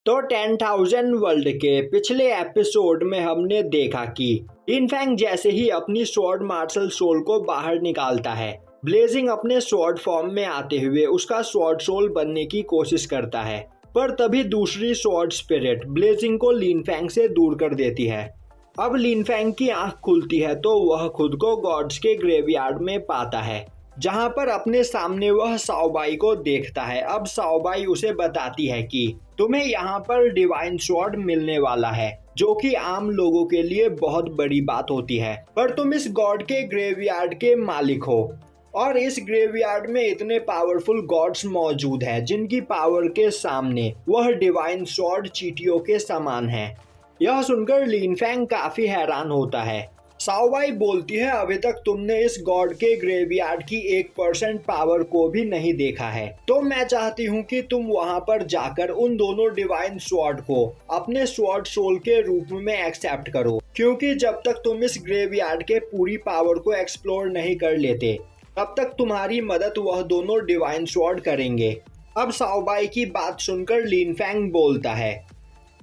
तो 10,000 वर्ल्ड के पिछले एपिसोड में हमने देखा कि लिन फैंग जैसे ही अपनी स्वॉर्ड मार्शल सोल को बाहर निकालता है, ब्लेजिंग अपने स्वॉर्ड फॉर्म में आते हुए उसका स्वॉर्ड सोल बनने की कोशिश करता है, पर तभी दूसरी स्वॉर्ड स्पिरिट ब्लेजिंग को लिन फैंग से दूर कर देती है। अब लिन फैंग की आंख खुलती है तो वह खुद को गॉड्स के ग्रेवयार्ड में पाता है, जहां पर अपने सामने वह साओबाई को देखता है। अब साओबाई उसे बताती है कि तुम्हें यहाँ पर डिवाइन स्वॉर्ड मिलने वाला है, जो कि आम लोगों के लिए बहुत बड़ी बात होती है, पर तुम इस गॉड के ग्रेवयार्ड के मालिक हो और इस ग्रेवयार्ड में इतने पावरफुल गॉड्स मौजूद हैं जिनकी पावर के सामने वह डिवाइन स्वॉर्ड चींटियों के समान है। यह सुनकर लिन फैंग काफी हैरान होता है। साओबाई बोलती है, अभी तक तुमने इस गॉड के ग्रेवयार्ड की 1% पावर को भी नहीं देखा है, तो मैं चाहती हूँ कि तुम वहाँ पर जाकर उन दोनों डिवाइन स्वॉर्ड को अपने स्वॉर्ड सोल के रूप में एक्सेप्ट करो, क्योंकि जब तक तुम इस ग्रेवयार्ड के पूरी पावर को एक्सप्लोर नहीं कर लेते तब तक तुम्हारी मदद वह दोनों डिवाइन स्वॉर्ड करेंगे। अब साओबाई की बात सुनकर लिन फैंग बोलता है,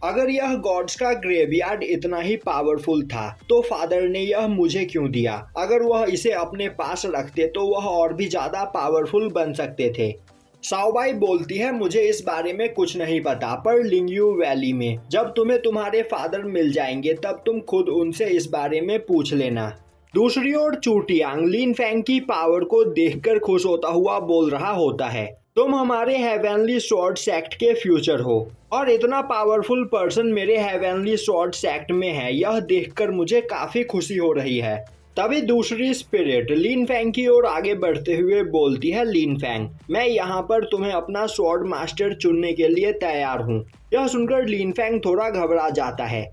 अगर यह गॉड्स का ग्रेवयार्ड इतना ही पावरफुल था तो फादर ने यह मुझे क्यों दिया? अगर वह इसे अपने पास रखते तो वह और भी ज्यादा पावरफुल बन सकते थे। साओबाई बोलती है, मुझे इस बारे में कुछ नहीं पता, पर लिंगयू वैली में जब तुम्हें तुम्हारे फादर मिल जाएंगे तब तुम खुद उनसे इस बारे में पूछ लेना। दूसरी ओर चूटियांग लिन फैंग की पावर को देखकर खुश होता हुआ बोल रहा होता है, तुम हमारे हेवनली स्वॉर्ड सेक्ट के फ्यूचर हो और इतना पावरफुल पर्सन मेरे हेवनली स्वॉर्ड सेक्ट में है, यह देखकर मुझे काफी खुशी हो रही है। तभी दूसरी स्पिरिट लिन फैंग की ओर आगे बढ़ते हुए बोलती है, लिन फैंग, मैं यहाँ पर तुम्हें अपना स्वॉर्ड मास्टर चुनने के लिए तैयार हूँ। यह सुनकर लिन फैंग थोड़ा घबरा जाता है।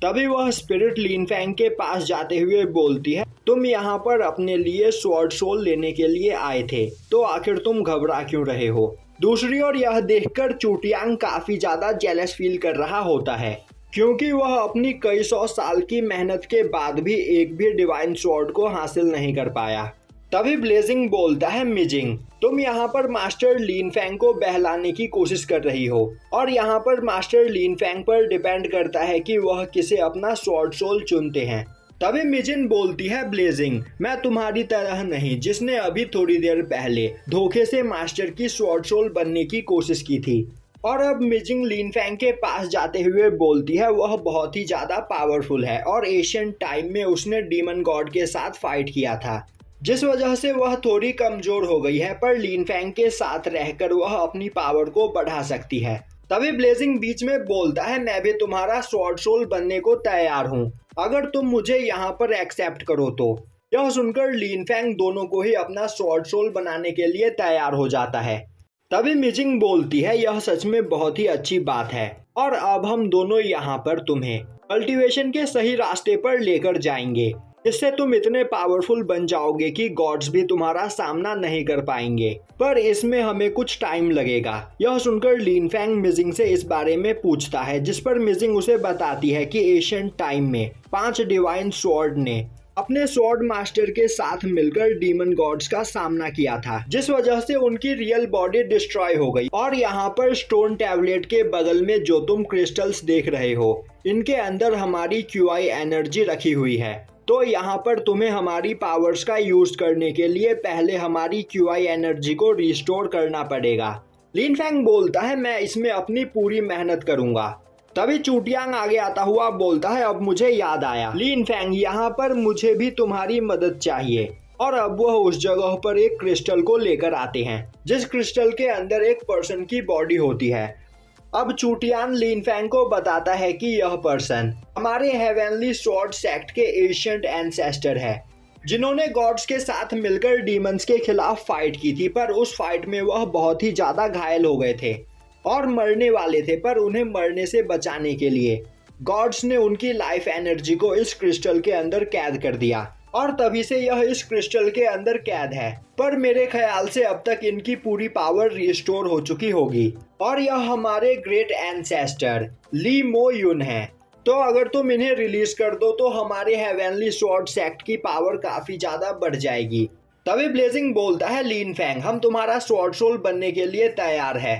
तभी वह स्पिरिट लिन फैंग के पास जाते हुए बोलती है, तुम यहाँ पर अपने लिए स्वॉर्ड सोल लेने के लिए आए थे, तो आखिर तुम घबरा क्यों रहे हो? दूसरी ओर यह देखकर चूटियांग काफी ज्यादा जेलस फील कर रहा होता है, क्योंकि वह अपनी कई 100 साल की मेहनत के बाद भी एक भी डिवाइन स्वॉर्ड को हासिल नहीं कर पाया। तभी ब्लेजिंग बोलता है, मिजिंग, तुम यहाँ पर मास्टर लिन फैंग को बहलाने की कोशिश कर रही हो और यहाँ पर मास्टर लिन फैंग पर डिपेंड करता है कि वह किसे अपना स्वॉर्ड सोल चुनते हैं। तभी मिजिन बोलती है, ब्लेजिंग, मैं तुम्हारी तरह नहीं जिसने अभी थोड़ी देर पहले धोखे से मास्टर की स्वॉर्ड सोल बनने की कोशिश की थी। और अब मिजिंग लिन फैंग के पास जाते हुए बोलती है, वह बहुत ही ज्यादा पावरफुल है और एशियंट टाइम में उसने डीमन गॉड के साथ फाइट किया था, जिस वजह से वह थोड़ी कमजोर हो गई है, पर लिन फैंग के साथ रहकर वह अपनी पावर को बढ़ा सकती है। तभी ब्लेजिंग बीच में बोलता है, मैं भी तुम्हारा स्वॉर्ड सोल बनने को तैयार हूँ, अगर तुम मुझे यहाँ पर एक्सेप्ट करो तो। यह सुनकर लिन फैंग दोनों को ही अपना स्वॉर्ड सोल बनाने के लिए तैयार हो जाता है। तभी मिजिंग बोलती है, यह सच में बहुत ही अच्छी बात है और अब हम दोनों यहाँ पर तुम्हें कल्टीवेशन के सही रास्ते पर लेकर जाएंगे, इससे तुम इतने पावरफुल बन जाओगे कि गॉड्स भी तुम्हारा सामना नहीं कर पाएंगे, पर इसमें हमें कुछ टाइम लगेगा। यह सुनकर लिन फैंग मिजिंग से इस बारे में पूछता है, जिस पर मिजिंग उसे बताती है कि एशियंट टाइम में 5 डिवाइन स्वॉर्ड ने अपने स्वॉर्ड मास्टर के साथ मिलकर डीमन गॉड्स का सामना किया था, जिस वजह से उनकी रियल बॉडी डिस्ट्रॉय हो गई। और यहाँ पर स्टोन टैबलेट के बगल में जो तुम क्रिस्टल्स देख रहे हो, इनके अंदर हमारी क्यूआई एनर्जी रखी हुई है, तो यहाँ पर तुम्हें हमारी पावर्स का यूज करने के लिए पहले हमारी क्यूआई एनर्जी को रिस्टोर करना पड़ेगा। लिन फैंग बोलता है, मैं इसमें अपनी पूरी मेहनत करूंगा। तभी चूटियांग आगे आता हुआ बोलता है, अब मुझे याद आया लिन फैंग, यहाँ पर मुझे भी तुम्हारी मदद चाहिए। और अब वह उस जगह पर एक क्रिस्टल को लेकर आते हैं, जिस क्रिस्टल के अंदर एक पर्सन की बॉडी होती है। अब चूटियांग लिन फैंग को बताता है कि यह पर्सन हमारे हेवनली स्वॉर्ड सेक्ट के एशियंट एंसेस्टर है, जिन्होंने गॉड्स के साथ मिलकर डीमंस के खिलाफ फाइट की थी, पर उस फाइट में वह बहुत ही ज्यादा घायल हो गए थे और मरने वाले थे, पर उन्हें मरने से बचाने के लिए गॉड्स ने उनकी लाइफ एनर्जी को इस क्रिस्टल के अंदर कैद कर दिया और तभी से यह इस क्रिस्टल के अंदर कैद है। पर मेरे ख्याल से अब तक इनकी पूरी पावर रिस्टोर हो चुकी होगी और यह हमारे ग्रेट एंसेस्टर ली मो युन है, तो अगर तुम इन्हें रिलीज कर दो तो हमारे हेवनली स्वॉर्ड सेक्ट की पावर काफी ज्यादा बढ़ जाएगी। तभी ब्लेजिंग बोलता है, लिन फैंग, हम तुम्हारा स्वॉर्ड सोल बनने के लिए तैयार है।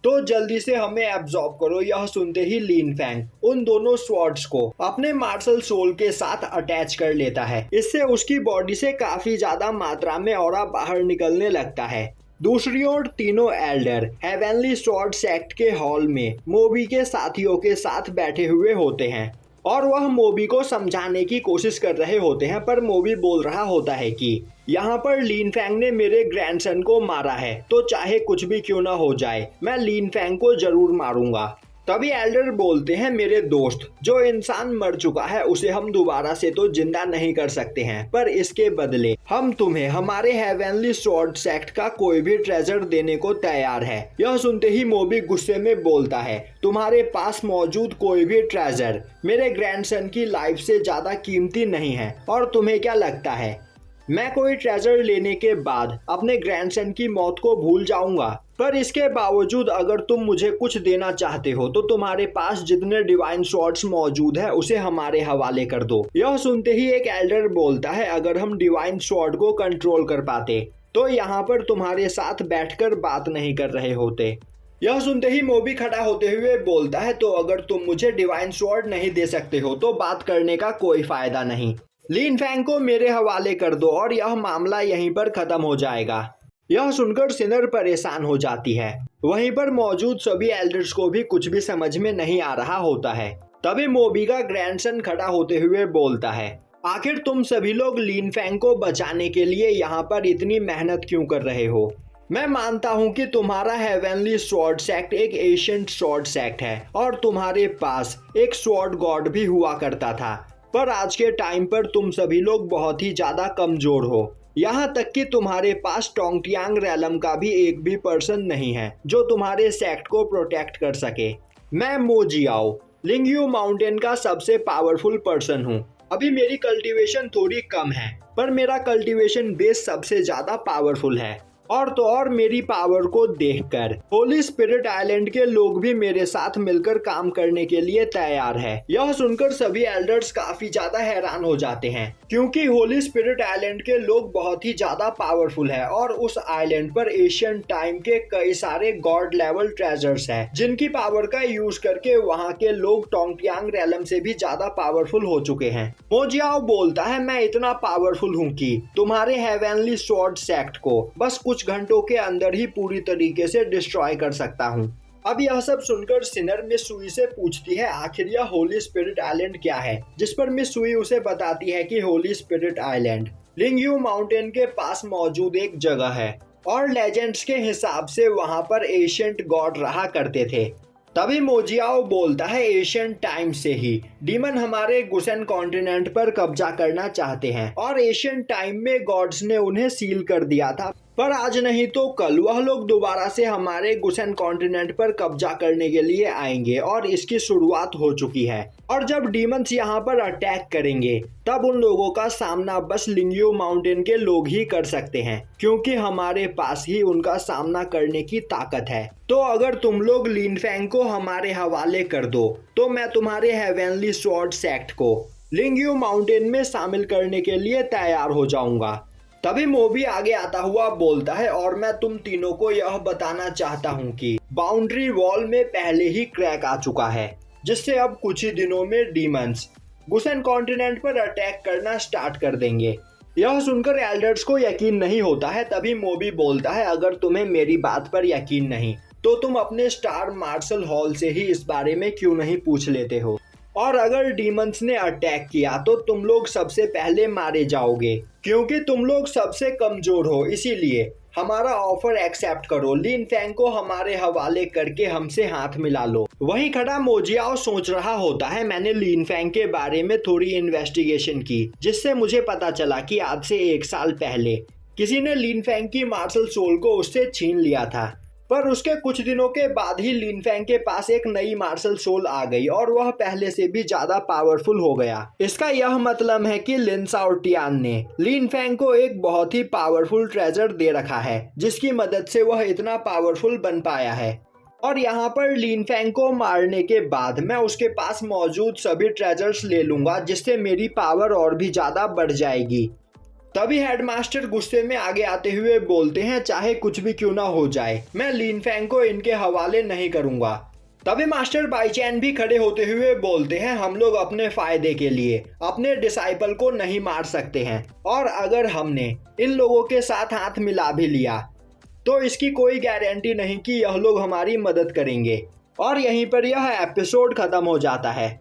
तो जल्दी से हमें एब्जॉर्ब करो। यह सुनते ही लिन फैंग उन दोनों स्वॉर्ड्स को अपने मार्शल सोल के साथ अटैच कर लेता है। इससे उसकी बॉडी से काफी ज्यादा मात्रा में ऑरा बाहर निकलने लगता है। दूसरी ओर तीनों एल्डर हेवनली स्वॉर्ड सेक्ट के हॉल में मोबी के साथियों के साथ बैठे हुए होते हैं और वह मोबी को समझाने की कोशिश कर रहे होते हैं, पर मोबी बोल रहा होता है कि यहाँ पर लिन फैंग ने मेरे ग्रैंडसन को मारा है, तो चाहे कुछ भी क्यों ना हो जाए मैं लिन फैंग को जरूर मारूंगा। तभी एल्डर बोलते हैं, मेरे दोस्त, जो इंसान मर चुका है उसे हम दोबारा से तो जिंदा नहीं कर सकते हैं, पर इसके बदले हम तुम्हें हमारे हेवनली स्वॉर्ड सेक्ट का कोई भी ट्रेजर देने को तैयार है। यह सुनते ही मोबी गुस्से में बोलता है, तुम्हारे पास मौजूद कोई भी ट्रेजर मेरे ग्रैंडसन की लाइफ से ज्यादा कीमती नहीं है, और तुम्हें क्या लगता है मैं कोई ट्रेजर लेने के बाद अपने ग्रैंडसन की मौत को भूल जाऊंगा? पर इसके बावजूद अगर तुम मुझे कुछ देना चाहते हो तो तुम्हारे पास जितने डिवाइन स्वॉर्ड्स मौजूद है उसे हमारे हवाले कर दो। यह सुनते ही एक एल्डर बोलता है, अगर हम डिवाइन स्वॉर्ड को कंट्रोल कर पाते तो यहाँ पर तुम्हारे साथ बैठकर बात नहीं कर रहे होते। यह सुनते ही मोबी खड़ा होते हुए बोलता है, तो अगर तुम मुझे डिवाइन स्वॉर्ड नहीं दे सकते हो तो बात करने का कोई फायदा नहीं। लिन फैंग को मेरे हवाले कर दो और यह मामला यहीं पर खत्म हो जाएगा। यह सुनकर सिनर परेशान हो जाती है। वहीं पर मौजूद सभी एल्डर्स को भी कुछ भी समझ में नहीं आ रहा होता है। तभी मोबी का ग्रैंडसन खड़ा होते हुए बोलता है, आखिर तुम सभी लोग लिन फैंग को बचाने के लिए यहाँ पर इतनी मेहनत क्यों कर रहे हो? मैं मानता हूँ कि तुम्हारा हेवनली स्वॉर्ड सेक्ट एक एशियंट स्वॉर्ड सेक्ट है और तुम्हारे पास एक स्वॉर्ड गॉड भी हुआ करता था, पर आज के टाइम पर तुम सभी लोग बहुत ही ज्यादा कमजोर हो। यहाँ तक कि तुम्हारे पास टोंगटियांग रैलम का भी एक भी पर्सन नहीं है जो तुम्हारे सेक्ट को प्रोटेक्ट कर सके। मैं मो जियाओ लिंगयू माउंटेन का सबसे पावरफुल पर्सन हूँ। अभी मेरी कल्टीवेशन थोड़ी कम है, पर मेरा कल्टीवेशन बेस सबसे ज्यादा पावरफुल है। और तो और मेरी पावर को देखकर होली स्पिरिट आइलैंड के लोग भी मेरे साथ मिलकर काम करने के लिए तैयार है। यह सुनकर सभी एल्डर्स काफी ज्यादा हैरान हो जाते हैं, क्योंकि होली स्पिरिट आइलैंड के लोग बहुत ही ज्यादा पावरफुल है और उस आइलैंड पर एशियन टाइम के कई सारे गॉड लेवल ट्रेजर्स हैं, जिनकी पावर का यूज करके वहाँ के लोग टोंगटियांग रैलम से भी ज्यादा पावरफुल हो चुके हैं। मो जियाओ बोलता है, मैं इतना पावरफुल हूँ कि तुम्हारे हेवनली स्वॉर्ड सेक्ट को बस कुछ घंटों के अंदर ही पूरी तरीके से डिस्ट्रॉय कर सकता हूँ। अब यह सब सुनकर सिनर मिस सुई से पूछती है, आखिर यह होली स्पिरिट आइलैंड क्या है? जिस पर मिस सुई उसे बताती है कि होली स्पिरिट आइलैंड लिंगयू माउंटेन के पास मौजूद एक जगह है और लेजेंड्स के हिसाब से वहां पर एशियंट गॉड रहा करते थे। तभी मो जियाओ बोलता है, एशियन टाइम से ही डीमन हमारे गुसेन कॉन्टिनेंट पर कब्जा करना चाहते हैं और एशियन टाइम में गॉड्स ने उन्हें सील कर दिया था, पर आज नहीं तो कल वह लोग दोबारा से हमारे गुसेन कॉन्टिनेंट पर कब्जा करने के लिए आएंगे और इसकी शुरुआत हो चुकी है। और जब डीमंस यहाँ पर अटैक करेंगे तब उन लोगों का सामना बस लिंगयू माउंटेन के लोग ही कर सकते हैं, क्योंकि हमारे पास ही उनका सामना करने की ताकत है। तो अगर तुम लोग लिन फैंग को हमारे हवाले कर दो तो मैं तुम्हारे हेवनली स्वॉर्ड सेक्ट को लिंगयू माउंटेन में शामिल करने के लिए तैयार हो जाऊंगा। तभी मोबी आगे आता हुआ बोलता है, और मैं तुम तीनों को यह बताना चाहता हूँ कि बाउंड्री वॉल में पहले ही क्रैक आ चुका है, जिससे अब कुछ ही दिनों में डीमंस गुसेन कॉन्टिनेंट पर अटैक करना स्टार्ट कर देंगे। यह सुनकर एल्डर्स को यकीन नहीं होता है। तभी मोबी बोलता है, अगर तुम्हें मेरी बात पर यकीन नहीं तो तुम अपने स्टार मार्शल हॉल से ही इस बारे में क्यों नहीं पूछ लेते हो, और अगर डीमंस ने अटैक किया तो तुम लोग सबसे पहले मारे जाओगे, क्योंकि तुम लोग सबसे कमजोर हो। इसीलिए हमारा ऑफर एक्सेप्ट करो, लिन फैंग को हमारे हवाले करके हमसे हाथ मिला लो। वहीं खड़ा मो जियाओ सोच रहा होता है, मैंने लिन फैंग के बारे में थोड़ी इन्वेस्टिगेशन की, जिससे मुझे पता चला कि आज से 1 साल पहले किसी ने लिन फैंग की मार्शल सोल को उससे छीन लिया था, पर उसके कुछ दिनों के बाद ही लिन फैंग के पास एक नई मार्शल सोल आ गई और वह पहले से भी ज्यादा पावरफुल हो गया। इसका यह मतलब है कि लिन शाओटियान ने लिन फैंग को एक बहुत ही पावरफुल ट्रेजर दे रखा है, जिसकी मदद से वह इतना पावरफुल बन पाया है। और यहाँ पर लिन फैंग को मारने के बाद मैं उसके पास मौजूद सभी ट्रेजर्स ले लूंगा, जिससे मेरी पावर और भी ज्यादा बढ़ जाएगी। तभी हेडमास्टर गुस्से में आगे आते हुए बोलते हैं, चाहे कुछ भी क्यों ना हो जाए, मैं लिन फैंग को इनके हवाले नहीं करूंगा। तभी मास्टर बाईचैन भी खड़े होते हुए बोलते हैं, हम लोग अपने फायदे के लिए अपने डिसाइपल को नहीं मार सकते हैं, और अगर हमने इन लोगों के साथ हाथ मिला भी लिया तो इसकी कोई गारंटी नहीं कि यह लोग हमारी मदद करेंगे। और यहीं पर यह एपिसोड खत्म हो जाता है।